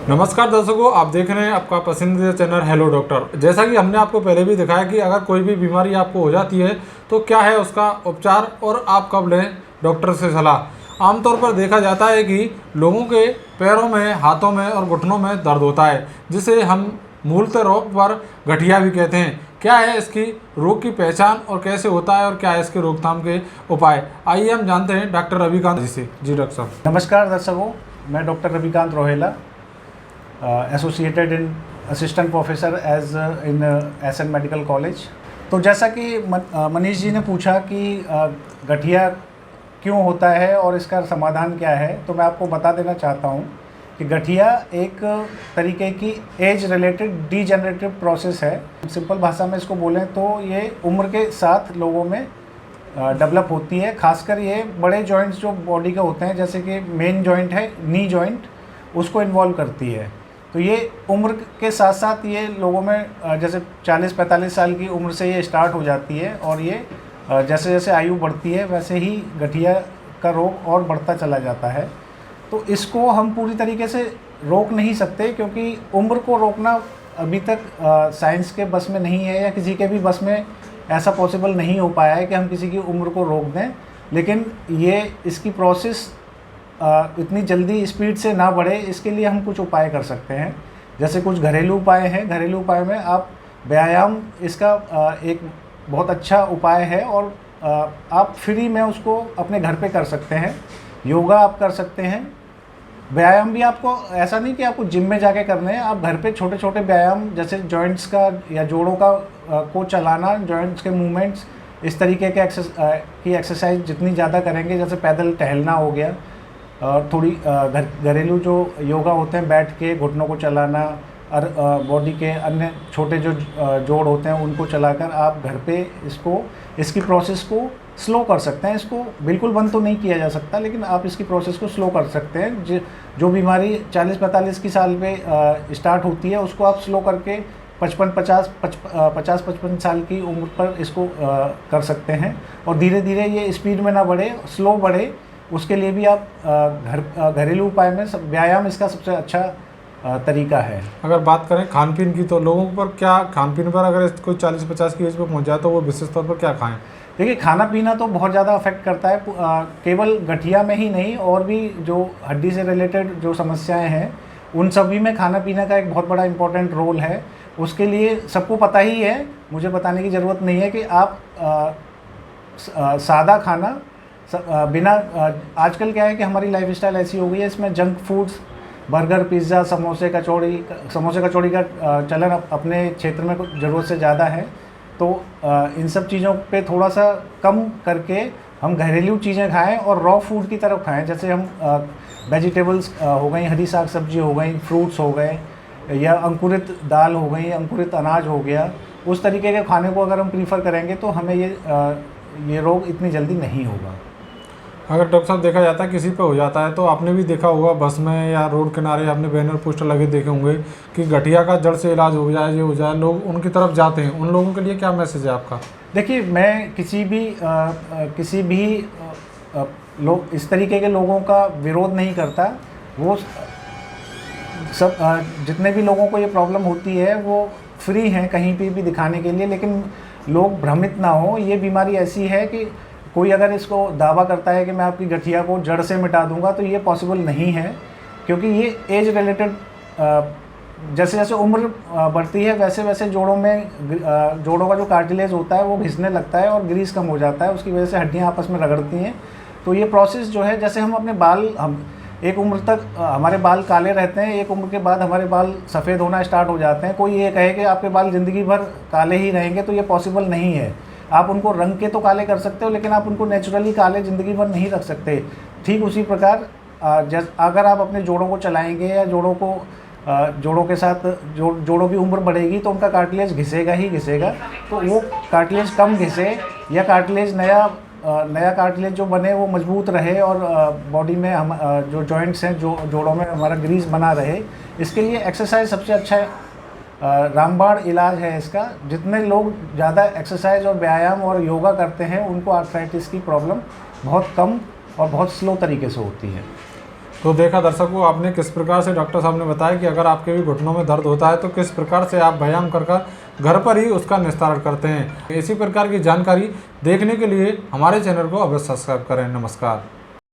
नमस्कार दर्शकों, आप देख रहे हैं आपका पसंदीदा चैनल हेलो डॉक्टर। जैसा कि हमने आपको पहले भी दिखाया कि अगर कोई भी बीमारी आपको हो जाती है तो क्या है उसका उपचार और आप कब लें डॉक्टर से सलाह। आमतौर पर देखा जाता है कि लोगों के पैरों में, हाथों में और घुटनों में दर्द होता है, जिसे हम मूलतः रोग पर गठिया भी कहते हैं। क्या है इसकी रोग की पहचान और कैसे होता है और क्या है इसके रोकथाम के उपाय, आइए हम जानते हैं डॉक्टर रविकांत जी से। जी डॉक्टर साहब। नमस्कार दर्शकों, मैं doctor Ravikant Rohela, associated in assistant professor as in SN medical college. तो जैसा कि मनीष जी ने पूछा कि गठिया क्यों होता है और इसका समाधान क्या है, तो मैं आपको बता देना चाहता हूँ कि गठिया एक तरीके की एज रिलेटेड डीजेनरेटिव प्रोसेस है। सिंपल भाषा में इसको बोलें तो ये उम्र के साथ लोगों में डेवलप होती है। खासकर ये बड़े जॉइंट्स जो बॉडी के होते हैं, जैसे कि मेन जॉइंट है नी जॉइंट, उसको इन्वॉल्व करती है। तो ये उम्र के साथ साथ ये लोगों में जैसे 40-45 साल की उम्र से ये स्टार्ट हो जाती है और ये जैसे जैसे आयु बढ़ती है वैसे ही गठिया का रोग और बढ़ता चला जाता है। तो इसको हम पूरी तरीके से रोक नहीं सकते, क्योंकि उम्र को रोकना अभी तक साइंस के बस में नहीं है या किसी के भी बस में ऐसा पॉसिबल नहीं हो पाया है कि हम किसी की उम्र को रोक दें। लेकिन ये इसकी प्रोसेस इतनी जल्दी स्पीड से ना बढ़े, इसके लिए हम कुछ उपाय कर सकते हैं। जैसे कुछ घरेलू उपाय हैं। घरेलू उपाय में आप व्यायाम इसका एक बहुत अच्छा उपाय है और आप फ्री में उसको अपने घर पे कर सकते हैं। योगा आप कर सकते हैं। व्यायाम भी आपको ऐसा नहीं कि आपको जिम में जाके करने हैं, आप घर पे छोटे छोटे व्यायाम जैसे जॉइंट्स का या जोड़ों का को चलाना, जॉइंट्स के मूवमेंट्स, इस तरीके के एक्सरसाइज जितनी ज़्यादा करेंगे, जैसे पैदल टहलना हो गया, थोड़ी घरेलू जो योगा होते हैं, बैठ के घुटनों को चलाना और बॉडी के अन्य छोटे जो जोड़ होते हैं उनको चलाकर आप घर पे इसकी प्रोसेस को स्लो कर सकते हैं। इसको बिल्कुल बंद तो नहीं किया जा सकता, लेकिन आप इसकी प्रोसेस को स्लो कर सकते हैं। जो बीमारी 40-45 की साल पे स्टार्ट होती है, उसको आप स्लो करके 50-55 साल की उम्र पर इसको कर सकते हैं और धीरे धीरे ये स्पीड में ना बढ़े, स्लो बढ़े। उसके लिए भी आप घरेलू उपाय में व्यायाम इसका सबसे अच्छा तरीका है। अगर बात करें खान पीन की, तो लोगों पर क्या खान पीन पर, अगर कोई 40-50 की एज पर पहुंच जाए तो वो विशेष तौर पर क्या खाएं? देखिए, खाना पीना तो बहुत ज़्यादा अफेक्ट करता है, केवल गठिया में ही नहीं, और भी जो हड्डी से रिलेटेड जो समस्याएं हैं उन सभी में खाना पीना का एक बहुत बड़ा इंपॉर्टेंट रोल है। उसके लिए सबको पता ही है, मुझे बताने की ज़रूरत नहीं है कि आप सादा खाना बिना आजकल क्या है कि हमारी लाइफस्टाइल ऐसी हो गई है, इसमें जंक फूड्स, बर्गर, पिज़्ज़ा, समोसे कचौड़ी का चलन अपने क्षेत्र में कुछ ज़रूरत से ज़्यादा है। तो इन सब चीज़ों पे थोड़ा सा कम करके हम घरेलू चीज़ें खाएं और रॉ फूड की तरफ खाएं। जैसे हम वेजिटेबल्स हो गई, हरी साग सब्जी हो गई, फ्रूट्स हो गए, या अंकुरित दाल हो गई, अंकुरित अनाज हो गया, उस तरीके के खाने को अगर हम प्रीफर करेंगे तो हमें ये रोग इतनी जल्दी नहीं होगा। अगर डॉक्टर साहब देखा जाता है किसी पे हो जाता है, तो आपने भी देखा होगा बस में या रोड किनारे आपने बैनर पोस्टर लगे देखे होंगे कि गठिया का जड़ से इलाज हो जाए, ये हो जाए, लोग उनकी तरफ जाते हैं। उन लोगों के लिए क्या मैसेज है आपका? देखिए, मैं किसी भी लोग इस तरीके के लोगों का विरोध नहीं करता। वो सब जितने भी लोगों को ये प्रॉब्लम होती है वो फ्री हैं कहीं पे भी दिखाने के लिए, लेकिन लोग भ्रमित ना हो। ये बीमारी ऐसी है कि कोई अगर इसको दावा करता है कि मैं आपकी गठिया को जड़ से मिटा दूंगा, तो ये पॉसिबल नहीं है, क्योंकि ये एज रिलेटेड, जैसे जैसे उम्र बढ़ती है वैसे वैसे जोड़ों का जो कार्टिलेज होता है वो घिसने लगता है और ग्रीस कम हो जाता है, उसकी वजह से हड्डियाँ आपस में रगड़ती हैं। तो ये प्रोसेस जो है, जैसे हम अपने बाल, हम एक उम्र तक हमारे बाल काले रहते हैं, एक उम्र के बाद हमारे बाल सफ़ेद होना स्टार्ट हो जाते हैं। कोई ये कहे कि आपके बाल ज़िंदगी भर काले ही रहेंगे, तो ये पॉसिबल नहीं है। आप उनको रंग के तो काले कर सकते हो, लेकिन आप उनको नेचुरली काले ज़िंदगी भर नहीं रख सकते। ठीक उसी प्रकार अगर आप अपने जोड़ों को चलाएंगे या जोड़ों के साथ जोड़ों की उम्र बढ़ेगी तो उनका कार्टिलेज घिसेगा ही घिसेगा। तो वो कार्टिलेज कम घिसे या कार्टिलेज नया कार्टिलेज जो बने वो मजबूत रहे और बॉडी में हम जो जॉइंट्स हैं, जोड़ों में हमारा ग्रीस बना रहे, इसके लिए एक्सरसाइज सबसे अच्छा रामबाण इलाज है इसका। जितने लोग ज़्यादा एक्सरसाइज और व्यायाम और योगा करते हैं उनको आर्थराइटिस की प्रॉब्लम बहुत कम और बहुत स्लो तरीके से होती है। तो देखा दर्शकों, आपने किस प्रकार से डॉक्टर साहब ने बताया कि अगर आपके भी घुटनों में दर्द होता है तो किस प्रकार से आप व्यायाम कर घर पर ही उसका निस्तारण करते हैं। इसी प्रकार की जानकारी देखने के लिए हमारे चैनल को अवश्य सब्सक्राइब करें। नमस्कार।